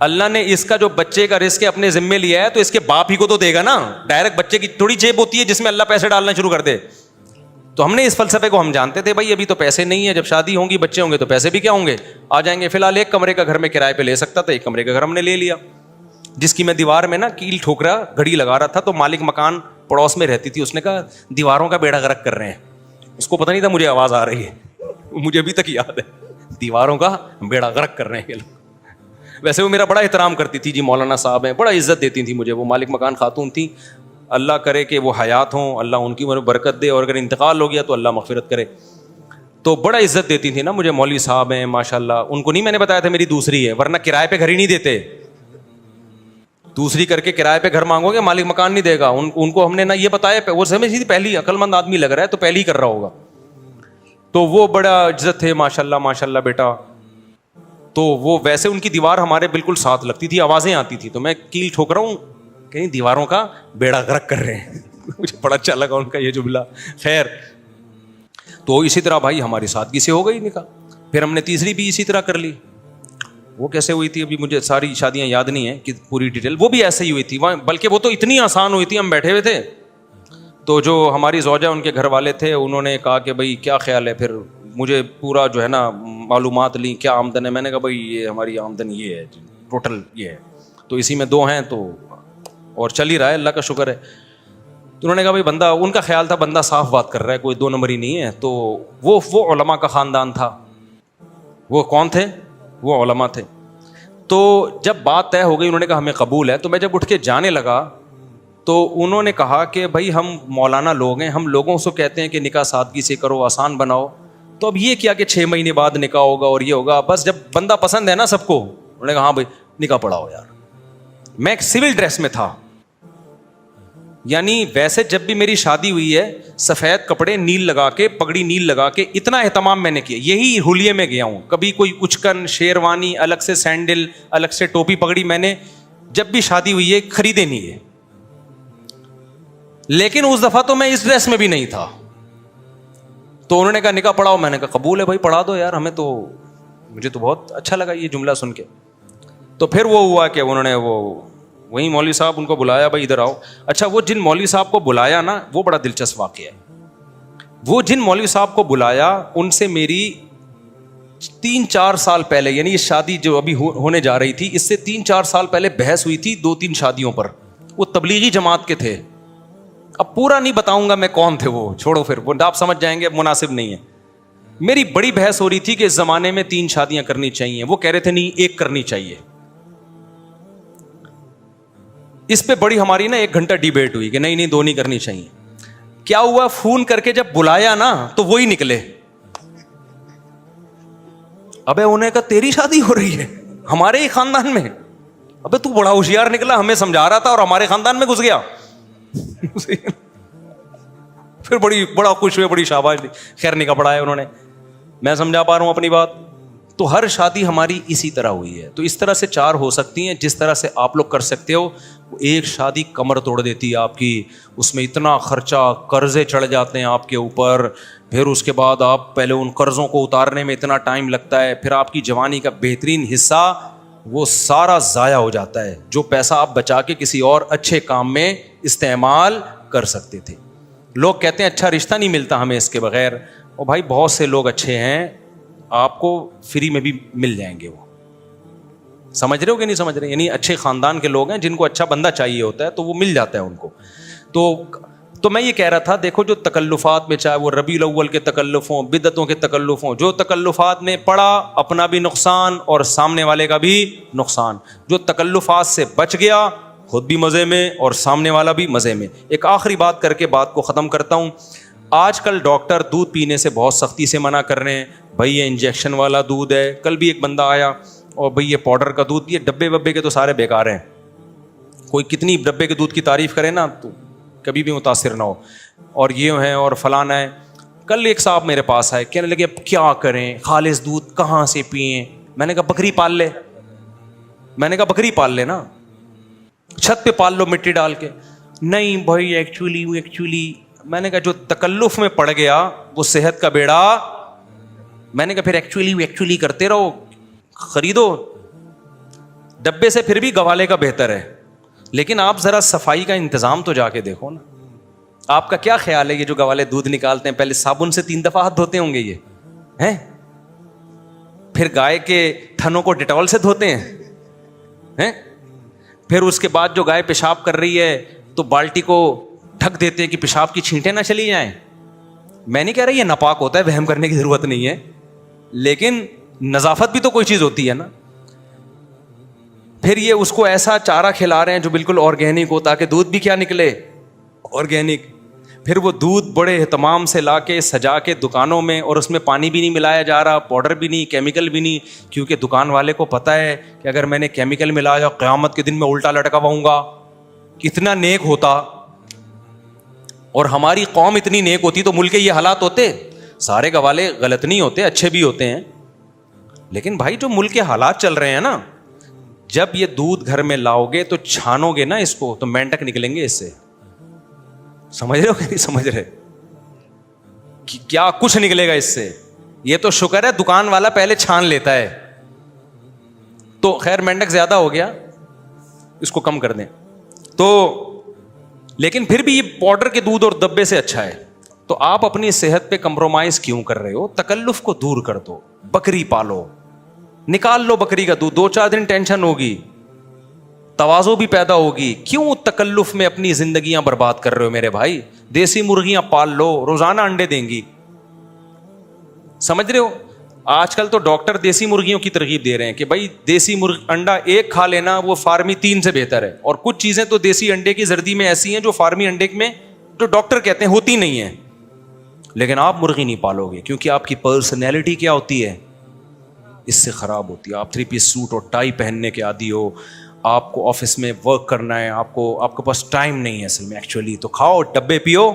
اللہ نے اس کا جو بچے کا رزق اپنے ذمے لیا ہے تو اس کے باپ ہی کو تو دے گا نا. ڈائریکٹ بچے کی تھوڑی جیب ہوتی ہے جس میں اللہ پیسے ڈالنا شروع کر دے. تو ہم نے اس فلسفے کو ہم جانتے تھے بھائی ابھی تو پیسے نہیں ہے, جب شادی ہوں گی بچے ہوں گے تو پیسے بھی کیا ہوں گے, آ جائیں گے. فی الحال ایک کمرے کا گھر میں کرائے پہ لے سکتا تھا, ایک کمرے کا گھر ہم نے لے لیا, جس کی میں دیوار میں نا کیل ٹھوک رہا گھڑی لگا رہا تھا. تو مالک مکان پڑوس میں رہتی تھی, اس نے کہا دیواروں کا بیڑا غرق کر رہے ہیں. اس کو پتہ نہیں تھا مجھے آواز آ رہی ہے, مجھے ابھی تک یاد ہے, دیواروں کا بیڑا غرق کر رہے ہیں یہ لوگ. ویسے وہ میرا بڑا احترام کرتی تھی, جی مولانا صاحب ہیں, بڑا عزت دیتی تھی مجھے. وہ مالک مکان خاتون تھی, اللہ کرے کہ وہ حیات ہوں, اللہ ان کی برکت دے, اور اگر انتقال ہو گیا تو اللہ مغفرت کرے. تو بڑا عزت دیتی تھی نا مجھے, مولوی صاحب ہیں ماشاء اللہ. ان کو نہیں میں نے بتایا تھا میری دوسری ہے, ورنہ کرائے پہ گھر ہی نہیں دیتے. دوسری کر کے کرائے پہ گھر مانگو گے مالک مکان نہیں دے گا. ان کو ہم نے نا یہ بتایا, وہ سمجھ تھی پہلی عقل مند آدمی لگ رہا ہے تو پہلی ہی کر رہا ہوگا. تو وہ بڑا عزت تھے ماشاء اللہ بیٹا. تو وہ ویسے ان کی دیوار ہمارے بالکل ساتھ لگتی تھی, آوازیں آتی تھی, تو میں کیل ٹھوک رہا ہوں کہیں دیواروں کا بیڑا غرق کر رہے ہیں. مجھے بڑا اچھا لگا ان کا یہ جملہ. خیر, تو اسی طرح بھائی ہماری سادگی سے ہو گئی نکاح. پھر ہم نے تیسری بھی اسی طرح کر لی. وہ کیسے ہوئی تھی ابھی مجھے ساری شادیاں یاد نہیں ہیں کہ پوری ڈیٹیل, وہ بھی ایسے ہی ہوئی تھی, بلکہ وہ تو اتنی آسان ہوئی تھی. ہم بیٹھے ہوئے تھے تو جو ہماری زوجہ ان کے گھر والے تھے انہوں نے کہا کہ بھائی کیا خیال ہے. پھر مجھے پورا جو ہے نا معلومات لیں کیا آمدن ہے. میں نے کہا بھائی یہ ہماری آمدن یہ ہے ٹوٹل یہ ہے, تو اسی میں 2 ہیں تو اور چل ہی رہا ہے اللہ کا شکر ہے. تو انہوں نے کہا بھائی بندہ, ان کا خیال تھا بندہ صاف بات کر رہا ہے, کوئی 2 نمبری نہیں ہے. تو وہ علماء کا خاندان تھا. وہ کون تھے؟ وہ علماء تھے. تو جب بات طے ہو گئی انہوں نے کہا ہمیں قبول ہے. تو میں جب اٹھ کے جانے لگا تو انہوں نے کہا کہ بھائی ہم مولانا لوگ ہیں, ہم لوگوں سے کہتے ہیں کہ نکاح سادگی سے کرو, آسان بناؤ. تو اب یہ کیا کہ 6 مہینے بعد نکاح ہوگا اور یہ ہوگا, بس جب بندہ پسند ہے نا سب کو. انہوں نے کہا ہاں بھائی نکاح پڑھاؤ یار. میں ایک سول ڈریس میں تھا, یعنی ویسے جب بھی میری شادی ہوئی ہے سفید کپڑے نیل لگا کے, پگڑی نیل لگا کے, اتنا اہتمام میں نے کیا. یہی حلیے میں گیا ہوں, کبھی کوئی اچکن شیروانی الگ سے, سینڈل الگ سے, ٹوپی پگڑی میں نے جب بھی شادی ہوئی ہے خریدے نہیں ہے. لیکن اس دفعہ تو میں اس ڈریس میں بھی نہیں تھا. تو انہوں نے کہا نکاح پڑھاؤ. میں نے کہا قبول ہے بھائی پڑھا دو یار, ہمیں تو, مجھے تو بہت اچھا لگا یہ جملہ سن کے. تو پھر وہ ہوا کہ انہوں نے وہی مولوی صاحب ان کو بلایا, بھائی ادھر آؤ. اچھا وہ جن مولوی صاحب کو بلایا نا وہ بڑا دلچسپ واقعہ ہے. وہ جن مولوی صاحب کو بلایا ان سے میری 3-4 سال پہلے, یعنی یہ شادی جو ابھی ہونے جا رہی تھی اس سے 3-4 سال پہلے بحث ہوئی تھی 2-3 شادیوں پر. وہ تبلیغی جماعت کے تھے. اب پورا نہیں بتاؤں گا میں کون تھے, وہ چھوڑو, پھر وہ آپ سمجھ جائیں گے, مناسب نہیں ہے. میری بڑی بحث ہو رہی تھی کہ اس زمانے میں 3 شادیاں کرنی چاہیے. وہ کہہ رہے تھے نہیں 1 کرنی چاہیے. اس پہ بڑی ہماری نا 1 گھنٹہ ڈیبیٹ ہوئی کہ نہیں 2 نہیں کرنی چاہیے. کیا ہوا, فون کر کے جب بلایا نا تو وہی نکلے. ابے انہیں کہا تیری شادی ہو رہی ہے ہمارے ہی خاندان میں. ابے تو بڑا ہوشیار نکلا, ہمیں سمجھا رہا تھا اور ہمارے خاندان میں گھس گیا. پھر بڑا خوش ہوئے, بڑی شاباش دی. خیر نکاح پڑھایا انہوں نے. میں سمجھا پا رہا ہوں اپنی بات. تو ہر شادی ہماری اسی طرح ہوئی ہے. تو اس طرح سے 4 ہو سکتی ہیں جس طرح سے آپ لوگ کر سکتے ہو. ایک شادی کمر توڑ دیتی ہے آپ کی, اس میں اتنا خرچہ, قرضے چڑھ جاتے ہیں آپ کے اوپر. پھر اس کے بعد آپ پہلے ان قرضوں کو اتارنے میں اتنا ٹائم لگتا ہے, پھر آپ کی جوانی کا بہترین حصہ وہ سارا ضائع ہو جاتا ہے, جو پیسہ آپ بچا کے کسی اور اچھے کام میں استعمال کر سکتے تھے. لوگ کہتے ہیں اچھا رشتہ نہیں ملتا ہمیں اس کے بغیر. اور بھائی بہت سے لوگ اچھے ہیں, آپ کو فری میں بھی مل جائیں گے. وہ سمجھ رہے ہو کہ نہیں سمجھ رہے؟ یعنی اچھے خاندان کے لوگ ہیں جن کو اچھا بندہ چاہیے ہوتا ہے تو وہ مل جاتا ہے ان کو. تو میں یہ کہہ رہا تھا, دیکھو جو تکلفات میں, چاہے وہ ربیع الاول کے تکلف ہوں, بدعتوں کے تکلف ہوں, جو تکلفات میں پڑا اپنا بھی نقصان اور سامنے والے کا بھی نقصان. جو تکلفات سے بچ گیا خود بھی مزے میں اور سامنے والا بھی مزے میں. ایک آخری بات کر کے بات کو ختم کرتا ہوں. آج کل ڈاکٹر دودھ پینے سے بہت سختی سے منع کر رہے ہیں. بھائی یہ انجیکشن والا دودھ ہے. کل بھی ایک بندہ آیا اور بھئی یہ پاؤڈر کا دودھ, یہ ڈبے وبے کے تو سارے بیکار ہیں. کوئی کتنی ڈبے کے دودھ کی تعریف کرے نا تو کبھی بھی متاثر نہ ہو, اور یہ ہیں اور فلانا ہے. کل ایک صاحب میرے پاس آئے, کہنے لگے اب کیا کریں, خالص دودھ کہاں سے پئیں. میں نے کہا بکری پال لے. میں نے کہا بکری پال لے نا, چھت پہ پال لو مٹی ڈال کے. نہیں بھائی ایکچولی میں نے کہا جو تکلف میں پڑ گیا وہ صحت کا بیڑا. میں نے کہا پھر ایکچولی کرتے رہو, خریدو. ڈبے سے پھر بھی گوالے کا بہتر ہے, لیکن آپ ذرا صفائی کا انتظام تو جا کے دیکھو نا. آپ کا کیا خیال ہے یہ جو گوالے دودھ نکالتے ہیں پہلے صابن سے 3 دفعہ ہاتھ دھوتے ہوں گے یہ ہیں, پھر گائے کے تھنوں کو ڈیٹول سے دھوتے ہیں, پھر اس کے بعد جو گائے پیشاب کر رہی ہے تو بالٹی کو ڈھک دیتے ہیں کہ پیشاب کی چھینٹیں نہ چلی جائیں. میں نہیں کہہ رہا یہ ناپاک ہوتا ہے, وہم کرنے کی ضرورت نہیں ہے, لیکن نظافت بھی تو کوئی چیز ہوتی ہے نا. پھر یہ اس کو ایسا چارہ کھلا رہے ہیں جو بالکل آرگینک ہو تاکہ دودھ بھی کیا نکلے, آرگینک. پھر وہ دودھ بڑے اہتمام سے لا کے سجا کے دکانوں میں, اور اس میں پانی بھی نہیں ملایا جا رہا, پاؤڈر بھی نہیں, کیمیکل بھی نہیں, کیونکہ دکان والے کو پتہ ہے کہ اگر میں نے کیمیکل ملایا قیامت کے دن میں الٹا لٹکاؤں گا. کتنا نیک ہوتا, اور ہماری قوم اتنی نیک ہوتی تو ملک کے یہ حالات ہوتے. سارے گوالے غلط نہیں ہوتے, اچھے بھی ہوتے ہیں, لیکن بھائی جو ملک کے حالات چل رہے ہیں نا, جب یہ دودھ گھر میں لاؤ گے تو چھانو گے نا اس کو تو مینڈک نکلیں گے اس سے. سمجھ رہے ہو کہ نہیں سمجھ رہے, کیا کچھ نکلے گا اس سے. یہ تو شکر ہے دکان والا پہلے چھان لیتا ہے, تو خیر مینڈک زیادہ ہو گیا, اس کو کم کر دیں. تو لیکن پھر بھی یہ پاؤڈر کے دودھ اور ڈبے سے اچھا ہے. تو آپ اپنی صحت پہ کمپرومائز کیوں کر رہے ہو؟ تکلف کو دور کر دو, بکری پالو, نکال لو بکری کا دودھ, 2-4 دن ٹینشن ہوگی, تواضع بھی پیدا ہوگی. کیوں تکلف میں اپنی زندگیاں برباد کر رہے ہو میرے بھائی؟ دیسی مرغیاں پال لو, روزانہ انڈے دیں گی. سمجھ رہے ہو؟ آج کل تو ڈاکٹر دیسی مرغیوں کی ترغیب دے رہے ہیں کہ بھائی دیسی انڈا ایک کھا لینا وہ فارمی 3 سے بہتر ہے. اور کچھ چیزیں تو دیسی انڈے کی زردی میں ایسی ہیں جو فارمی انڈے میں جو ڈاکٹر کہتے ہیں ہوتی نہیں ہیں. لیکن آپ مرغی نہیں پالو گے کیونکہ آپ کی پرسنالٹی کیا ہوتی ہے, اس سے خراب ہوتی ہے. آپ 3 پیس سوٹ اور ٹائی پہننے کے عادی ہو, آپ کو آفس میں ورک کرنا ہے, آپ کے پاس ٹائم نہیں ہے اصل میں ایکچولی. تو کھاؤ, ڈبے پیو,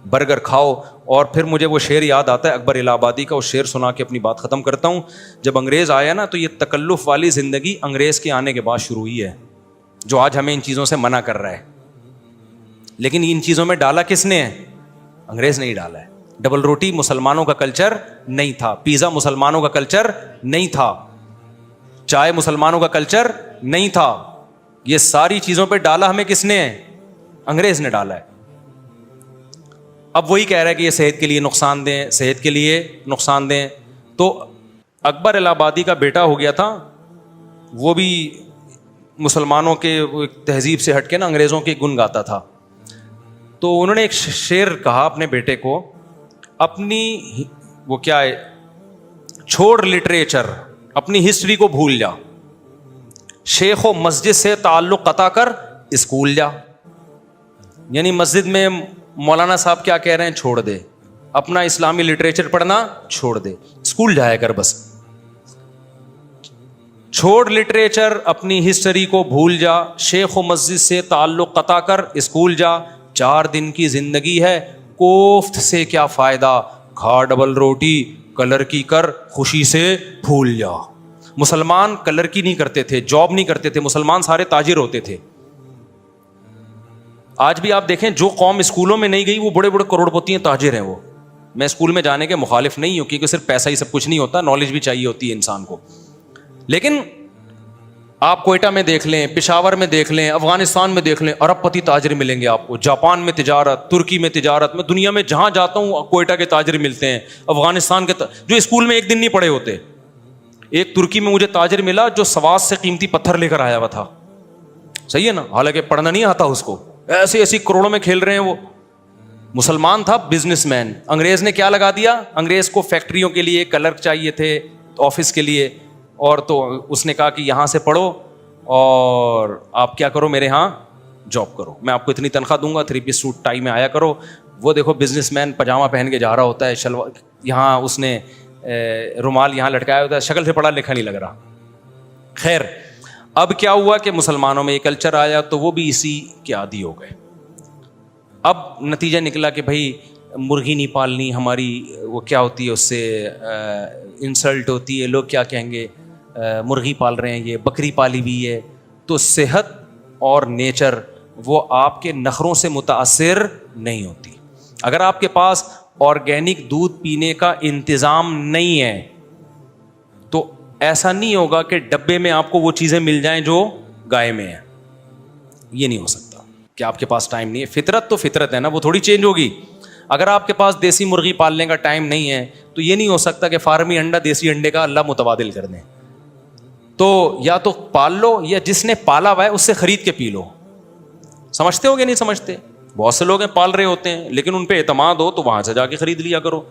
برگر کھاؤ. اور پھر مجھے وہ شعر یاد آتا ہے اکبر الہ آبادی کا, وہ شعر سنا کے اپنی بات ختم کرتا ہوں. جب انگریز آیا نا تو یہ تکلف والی زندگی انگریز کے آنے کے بعد شروع ہوئی ہے, جو آج ہمیں ان چیزوں سے منع کر رہا ہے. لیکن ان چیزوں میں ڈالا کس نے ہے؟ انگریز نے ہی ڈالا ہے. ڈبل روٹی مسلمانوں کا کلچر نہیں تھا, پیزا مسلمانوں کا کلچر نہیں تھا, چائے مسلمانوں کا کلچر نہیں تھا. یہ ساری چیزوں پہ ڈالا ہمیں کس نے ہے؟ انگریز نے ڈالا ہے. اب وہی کہہ رہا ہے کہ یہ صحت کے لیے نقصان دیں, صحت کے لیے نقصان دیں. تو اکبر الہ آبادی کا بیٹا ہو گیا تھا, وہ بھی مسلمانوں کے تہذیب سے ہٹ کے نا انگریزوں کے گن گاتا تھا. تو انہوں نے ایک شعر کہا اپنے بیٹے کو, اپنی وہ کیا ہے, چھوڑ لٹریچر, اپنی ہسٹری کو بھول جا, شیخ و مسجد سے تعلق قطع کر اسکول جا. یعنی مسجد میں مولانا صاحب کیا کہہ رہے ہیں چھوڑ دے, اپنا اسلامی لٹریچر پڑھنا چھوڑ دے, اسکول جایا کر بس. چھوڑ لٹریچر, اپنی ہسٹری کو بھول جا, شیخ و مسجد سے تعلق قطع کر اسکول جا. 4 دن کی زندگی ہے, کوفت سے کیا فائدہ, کھا ڈبل روٹی, کلر کی کر خوشی سے بھول جا. مسلمان کلر کی نہیں کرتے تھے, جاب نہیں کرتے تھے, مسلمان سارے تاجر ہوتے تھے. آج بھی آپ دیکھیں جو قوم اسکولوں میں نہیں گئی وہ بڑے بڑے کروڑ پتی ہیں, تاجر ہیں وہ. میں اسکول میں جانے کے مخالف نہیں ہوں کیونکہ صرف پیسہ ہی سب کچھ نہیں ہوتا, نالج بھی چاہیے ہوتی ہے انسان کو. لیکن آپ کوئٹہ میں دیکھ لیں, پشاور میں دیکھ لیں, افغانستان میں دیکھ لیں, ارب پتی تاجر ملیں گے آپ کو. جاپان میں تجارت, ترکی میں تجارت, میں دنیا میں جہاں جاتا ہوں کوئٹہ کے تاجر ملتے ہیں. افغانستان کے جو اسکول میں ایک دن نہیں پڑھے ہوتے. ایک ترکی میں مجھے تاجر ملا جو سواس سے قیمتی پتھر لے کر آیا ہوا تھا, صحیح ہے نا, حالانکہ پڑھنا نہیں آتا اس کو, ایسے ایسی کروڑوں میں کھیل رہے ہیں وہ. مسلمان تھا, بزنس مین. انگریز نے کیا لگا دیا, انگریز کو فیکٹریوں کے لیے کلرک چاہیے تھے, آفس کے لیے, اور تو اس نے کہا کہ یہاں سے پڑھو اور آپ کیا کرو, میرے ہاں جاب کرو, میں آپ کو اتنی تنخواہ دوں گا, 3 پیس سوٹ ٹائی میں آیا کرو. وہ دیکھو بزنس مین پاجامہ پہن کے جا رہا ہوتا ہے, شلوار یہاں اس نے رومال یہاں لٹکایا ہوتا ہے, شکل سے پڑھا لکھا نہیں لگ رہا. خیر, اب کیا ہوا کہ مسلمانوں میں یہ کلچر آیا تو وہ بھی اسی کے عادی ہو گئے. اب نتیجہ نکلا کہ بھائی مرغی نہیں پالنی, ہماری وہ کیا ہوتی ہے, اس سے انسلٹ ہوتی ہے, لوگ کیا کہیں گے, مرغی پال رہے ہیں, یہ بکری پالی ہوئی ہے. تو صحت اور نیچر وہ آپ کے نخروں سے متاثر نہیں ہوتی. اگر آپ کے پاس آرگینک دودھ پینے کا انتظام نہیں ہے تو ایسا نہیں ہوگا کہ ڈبے میں آپ کو وہ چیزیں مل جائیں جو گائے میں ہیں. یہ نہیں ہو سکتا کہ آپ کے پاس ٹائم نہیں ہے. فطرت تو فطرت ہے نا, وہ تھوڑی چینج ہوگی. اگر آپ کے پاس دیسی مرغی پالنے کا ٹائم نہیں ہے تو یہ نہیں ہو سکتا کہ فارمی انڈا دیسی انڈے کا اللہ متبادل کر دیں. تو یا تو پال لو, یا جس نے پالا ہوا ہے اس سے خرید کے پی لو. سمجھتے ہو کہ نہیں سمجھتے؟ بہت سے لوگ ہیں پال رہے ہوتے ہیں لیکن ان پہ اعتماد ہو تو وہاں سے جا کے خرید لیا کرو.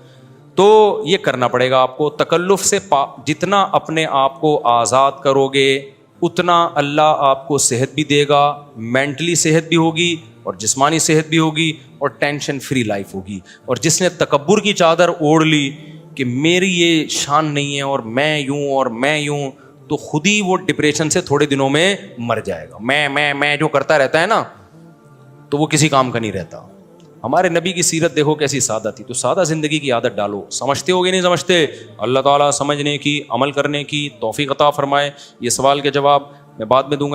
تو یہ کرنا پڑے گا آپ کو. تکلف سے جتنا اپنے آپ کو آزاد کرو گے اتنا اللہ آپ کو صحت بھی دے گا, مینٹلی صحت بھی ہوگی اور جسمانی صحت بھی ہوگی اور ٹینشن فری لائف ہوگی. اور جس نے تکبر کی چادر اوڑھ لی کہ میری یہ شان نہیں ہے اور میں یوں اور میں یوں, تو خود ہی وہ ڈپریشن سے تھوڑے دنوں میں مر جائے گا. میں جو کرتا رہتا ہے نا تو وہ کسی کام کا نہیں رہتا. ہمارے نبی کی سیرت دیکھو کیسی سادہ تھی. تو سادہ زندگی کی عادت ڈالو. سمجھتے ہو گے نہیں سمجھتے؟ اللہ تعالیٰ سمجھنے کی, عمل کرنے کی توفیق عطا فرمائے. یہ سوال کے جواب میں بعد میں دوں گا.